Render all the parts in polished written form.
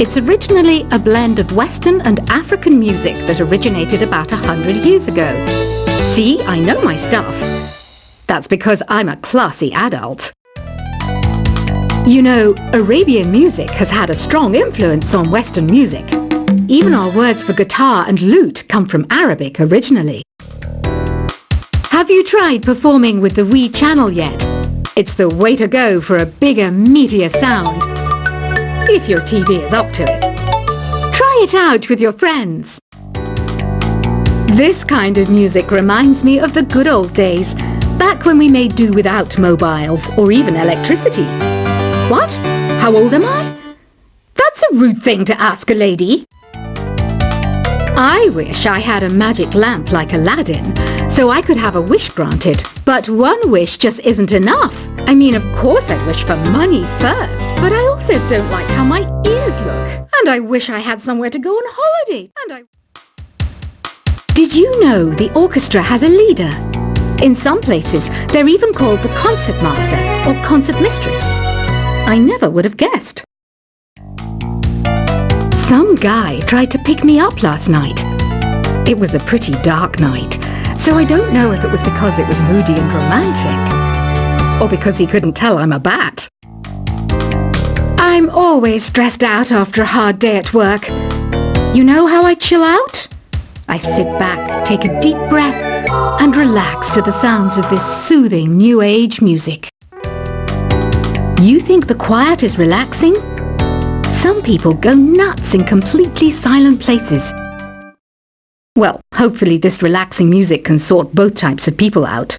It's originally a blend of Western and African music that originated about 100 years ago. See, I know my stuff. That's because I'm a classy adult. You know, Arabian music has had a strong influence on Western music. Even our words for guitar and lute come from Arabic originally. Have you tried performing with the Wii channel yet? It's the way to go for a bigger, meatier sound. If your TV is up to it. Try it out with your friends. This kind of music reminds me of the good old days, back when we made do without mobiles or even electricity. What? How old am I? That's a rude thing to ask a lady. I wish I had a magic lamp like Aladdin, so I could have a wish granted. But one wish just isn't enough. I mean, of course I'd wish for money first, but I also don't like how my ears look. And I wish I had somewhere to go on holiday. Did you know the orchestra has a leader? In some places, they're even called the concert master or concert mistress. I never would have guessed. Some guy tried to pick me up last night. It was a pretty dark night, so I don't know if it was because it was moody and romantic, or because he couldn't tell I'm a bat. I'm always stressed out after a hard day at work. You know how I chill out? I sit back, take a deep breath, and relax to the sounds of this soothing new age music. You think the quiet is relaxing? Some people go nuts in completely silent places. Well, hopefully this relaxing music can sort both types of people out.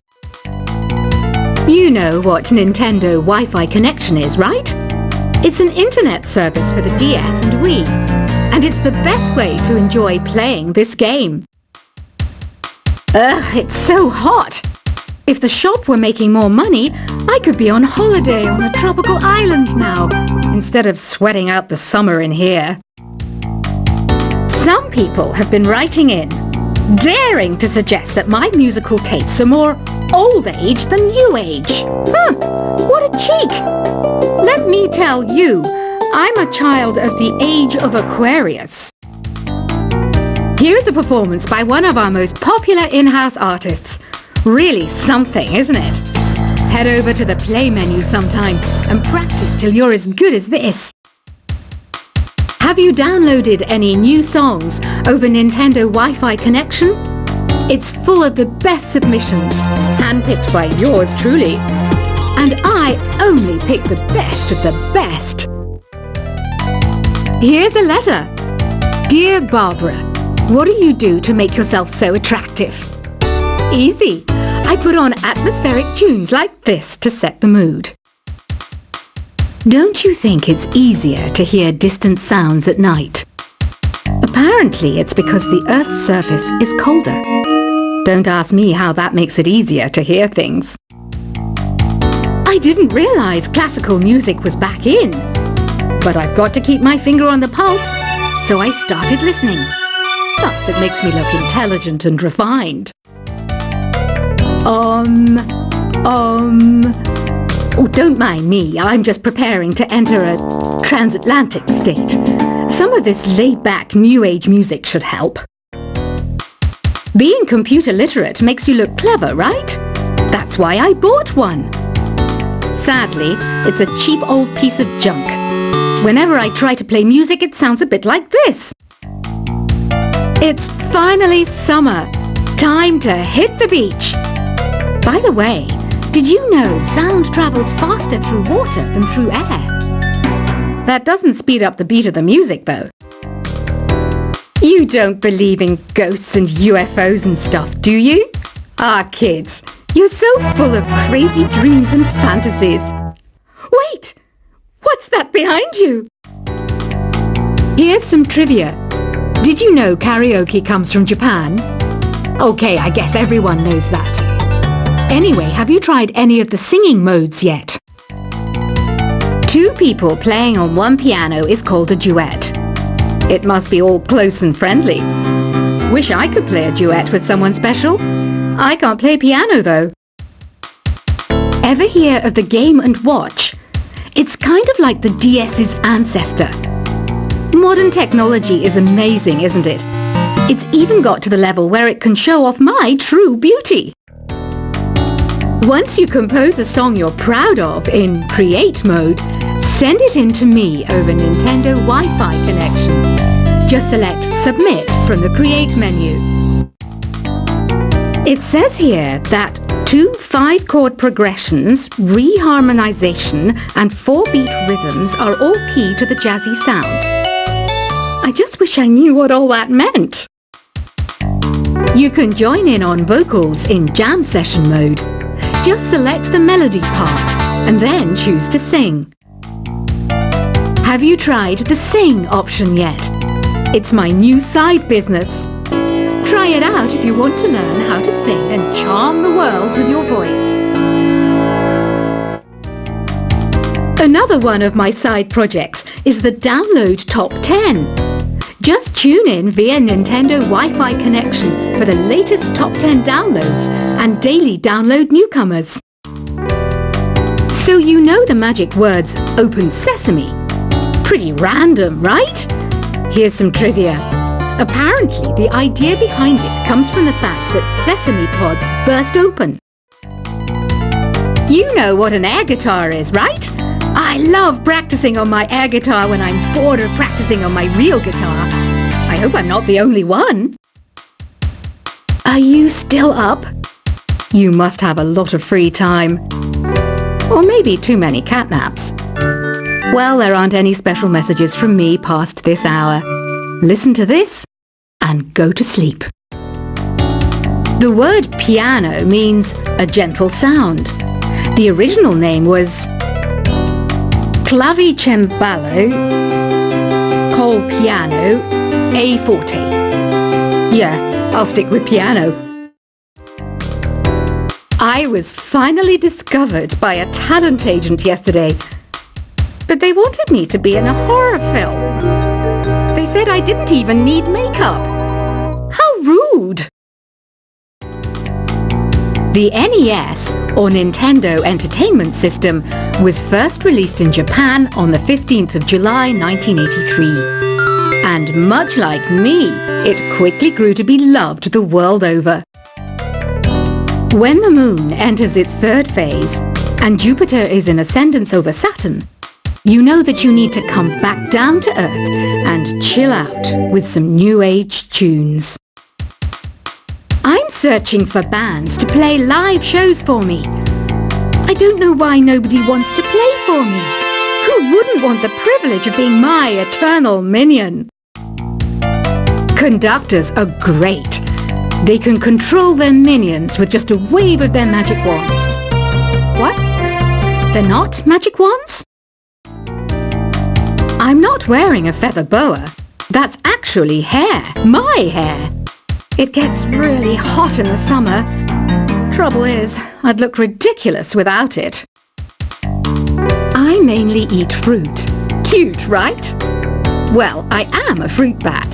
You know what Nintendo Wi-Fi connection is, right? It's an internet service for the DS and Wii, and it's the best way to enjoy playing this game. Ugh, it's so hot! If the shop were making more money, I could be on holiday on a tropical island now, instead of sweating out the summer in here. Some people have been writing in, daring to suggest that my musical tastes are more old age than new age. Huh, what a cheek! Let me tell you, I'm a child of the age of Aquarius. Here's a performance by one of our most popular in-house artists. Really something, isn't it? Head over to the play menu sometime and practice till you're as good as this. Have you downloaded any new songs over Nintendo Wi-Fi connection? It's full of the best submissions, handpicked by yours truly. And I only pick the best of the best. Here's a letter. Dear Barbara, what do you do to make yourself so attractive? Easy. I put on atmospheric tunes like this to set the mood. Don't you think it's easier to hear distant sounds at night? Apparently it's because the Earth's surface is colder. Don't ask me how that makes it easier to hear things. I didn't realize classical music was back in. But I've got to keep my finger on the pulse, so I started listening. Plus, it makes me look intelligent and refined. Oh, don't mind me. I'm just preparing to enter a transatlantic state. Some of this laid-back New Age music should help. Being computer literate makes you look clever, right? That's why I bought one. Sadly, it's a cheap old piece of junk. Whenever I try to play music, it sounds a bit like this. It's finally summer. Time to hit the beach. By the way, did you know sound travels faster through water than through air? That doesn't speed up the beat of the music, though. You don't believe in ghosts and UFOs and stuff, do you? Ah, kids, you're so full of crazy dreams and fantasies. Wait! What's that behind you? Here's some trivia. Did you know karaoke comes from Japan? Okay, I guess everyone knows that. Anyway, have you tried any of the singing modes yet? Two people playing on one piano is called a duet. It must be all close and friendly. Wish I could play a duet with someone special. I can't play piano though. Ever hear of the Game & Watch? It's kind of like the DS's ancestor. Modern technology is amazing, isn't it? It's even got to the level where it can show off my true beauty. Once you compose a song you're proud of in Create mode, send it in to me over Nintendo Wi-Fi connection. Just select Submit from the Create menu. It says here that 2 5-chord progressions, reharmonization and 4-beat rhythms are all key to the jazzy sound. I just wish I knew what all that meant. You can join in on vocals in jam session mode. Just select the melody part and then choose to sing. Have you tried the Sing option yet? It's my new side business. Try it out if you want to learn how to sing and charm the world with your voice. Another one of my side projects is the Download Top 10. Just tune in via Nintendo Wi-Fi connection for the latest top 10 downloads and daily download newcomers. So you know the magic words Open Sesame. Pretty random, right? Here's some trivia. Apparently, the idea behind it comes from the fact that sesame pods burst open. You know what an air guitar is, right? I love practicing on my air guitar when I'm bored of practicing on my real guitar. I hope I'm not the only one. Are you still up? You must have a lot of free time. Or maybe too many catnaps. Well, there aren't any special messages from me past this hour. Listen to this and go to sleep. The word piano means a gentle sound. The original name was Clavicembalo col piano a forte. Yeah, I'll stick with piano. I was finally discovered by a talent agent yesterday, but they wanted me to be in a horror film. They said I didn't even need makeup. How rude! The NES, or Nintendo Entertainment System, was first released in Japan on the 15th of July 1983. And much like me, it quickly grew to be loved the world over. When the Moon enters its third phase, and Jupiter is in ascendance over Saturn, you know that you need to come back down to Earth and chill out with some new age tunes. I'm searching for bands to play live shows for me. I don't know why nobody wants to play for me. Who wouldn't want the privilege of being my eternal minion? Conductors are great. They can control their minions with just a wave of their magic wands. What? They're not magic wands? I'm not wearing a feather boa. That's actually hair. My hair. It gets really hot in the summer. Trouble is, I'd look ridiculous without it. I mainly eat fruit. Cute, right? Well, I am a fruit bat.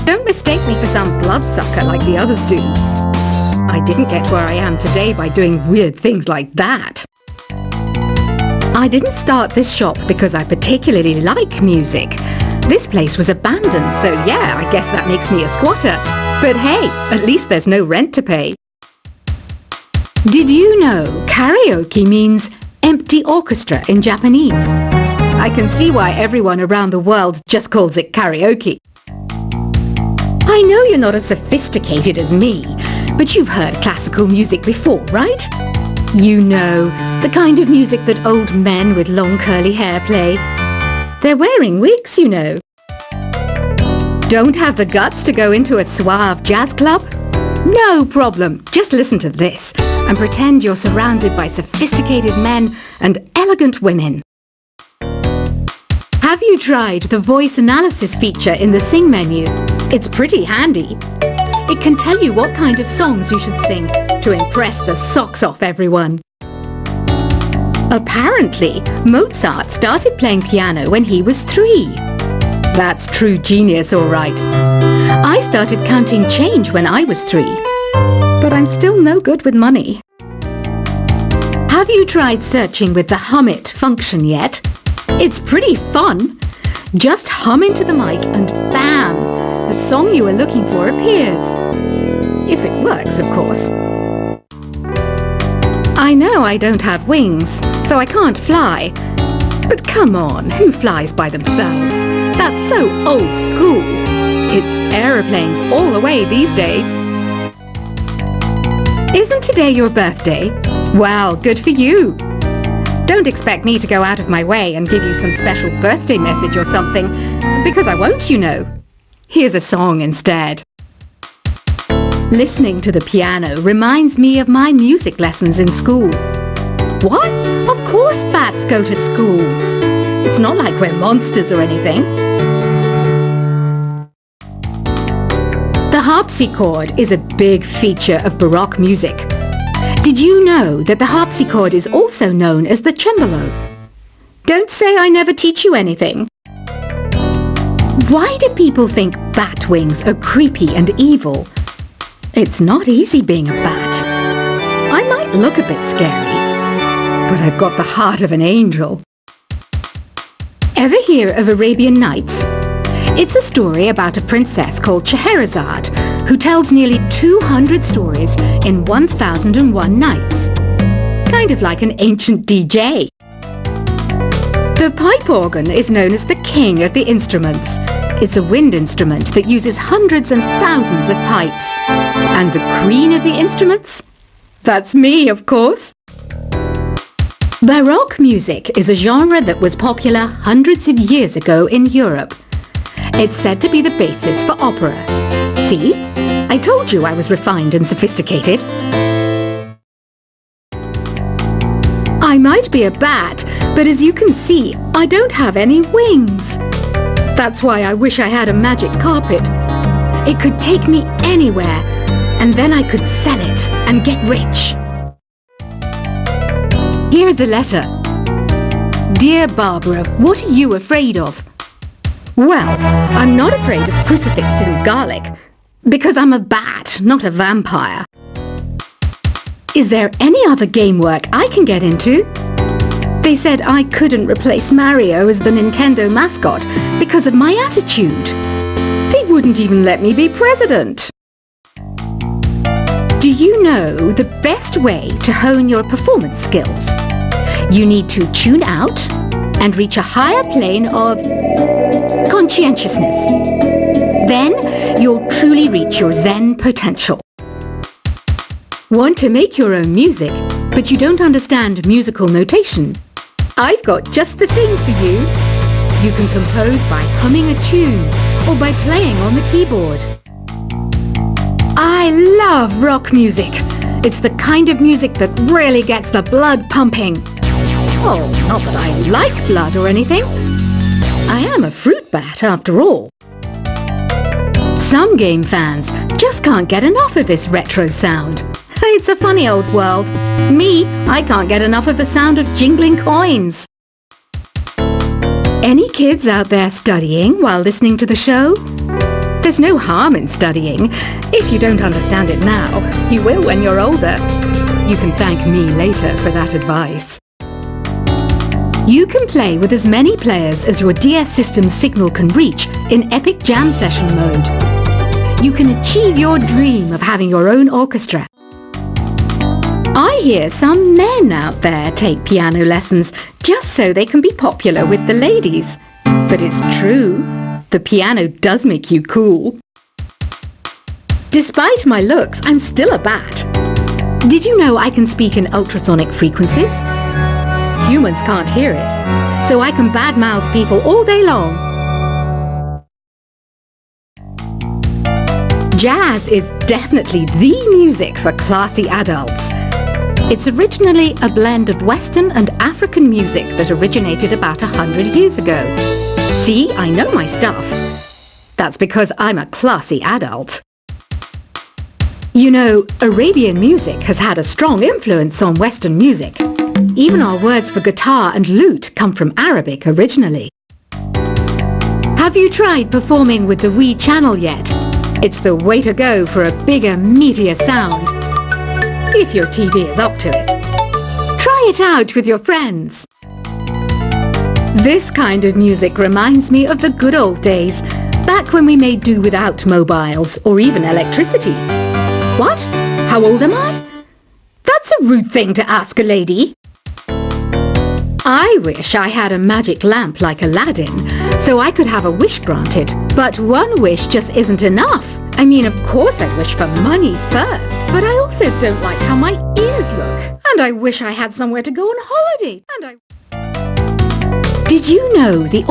Don't mistake me for some bloodsucker like the others do. I didn't get where I am today by doing weird things like that. I didn't start this shop because I particularly like music. This place was abandoned, so yeah, I guess that makes me a squatter. But hey, at least there's no rent to pay. Did you know karaoke means empty orchestra in Japanese? I can see why everyone around the world just calls it karaoke. I know you're not as sophisticated as me, but you've heard classical music before, right? You know, the kind of music that old men with long curly hair play. They're wearing wigs, you know. Don't have the guts to go into a suave jazz club? No problem. Just listen to this and pretend you're surrounded by sophisticated men and elegant women. Have you tried the voice analysis feature in the Sing menu? It's pretty handy. It can tell you what kind of songs you should sing to impress the socks off everyone. Apparently, Mozart started playing piano when he was 3. That's true genius, all right. I started counting change when I was 3, but I'm still no good with money. Have you tried searching with the Hum It function yet? It's pretty fun. Just hum into the mic and bam! The song you are looking for appears. If it works, of course. I know I don't have wings, so I can't fly. But come on, who flies by themselves? That's so old school. It's aeroplanes all the way these days. Isn't today your birthday? Well, good for you. Don't expect me to go out of my way and give you some special birthday message or something, because I won't, you know. Here's a song instead. Listening to the piano reminds me of my music lessons in school. What? Of course bats go to school. It's not like we're monsters or anything. The harpsichord is a big feature of Baroque music. Did you know that the harpsichord is also known as the cembalo? Don't say I never teach you anything. Why do people think bat wings are creepy and evil? It's not easy being a bat. I might look a bit scary, but I've got the heart of an angel. Ever hear of Arabian Nights? It's a story about a princess called Scheherazade who tells nearly 200 stories in 1001 nights. Kind of like an ancient DJ. The pipe organ is known as the king of the instruments. It's a wind instrument that uses hundreds and thousands of pipes. And the queen of the instruments? That's me, of course. Baroque music is a genre that was popular hundreds of years ago in Europe. It's said to be the basis for opera. See? I told you I was refined and sophisticated. I might be a bat, but as you can see, I don't have any wings. That's why I wish I had a magic carpet. It could take me anywhere, and then I could sell it and get rich. Here's a letter. Dear Barbara, what are you afraid of? Well, I'm not afraid of crucifixes and garlic, because I'm a bat, not a vampire. Is there any other game work I can get into? They said I couldn't replace Mario as the Nintendo mascot because of my attitude. They wouldn't even let me be president. Do you know the best way to hone your performance skills? You need to tune out and reach a higher plane of conscientiousness. Then you'll truly reach your Zen potential. Want to make your own music, but you don't understand musical notation? I've got just the thing for you. You can compose by humming a tune or by playing on the keyboard. I love rock music. It's the kind of music that really gets the blood pumping. Oh, not that I like blood or anything. I am a fruit bat after all. Some game fans just can't get enough of this retro sound. It's a funny old world. Me, I can't get enough of the sound of jingling coins. Any kids out there studying while listening to the show? There's no harm in studying. If you don't understand it now, you will when you're older. You can thank me later for that advice. You can play with as many players as your DS system's signal can reach in Epic Jam Session mode. You can achieve your dream of having your own orchestra. I hear some men out there take piano lessons just so they can be popular with the ladies. But it's true, the piano does make you cool. Despite my looks, I'm still a bat. Did you know I can speak in ultrasonic frequencies? Humans can't hear it, so I can badmouth people all day long. Jazz is definitely the music for classy adults. It's originally a blend of Western and African music that originated about 100 years ago. See, I know my stuff. That's because I'm a classy adult. You know, Arabian music has had a strong influence on Western music. Even our words for guitar and lute come from Arabic originally. Have you tried performing with the Wii channel yet? It's the way to go for a bigger, meatier sound. If your TV is up to it. Try it out with your friends. This kind of music reminds me of the good old days, back when we made do without mobiles or even electricity. What? How old am I? That's a rude thing to ask a lady. I wish I had a magic lamp like Aladdin, so I could have a wish granted. But one wish just isn't enough. I mean, of course I'd wish for money first, but I also don't like how my ears look. And I wish I had somewhere to go on holiday. Did you know the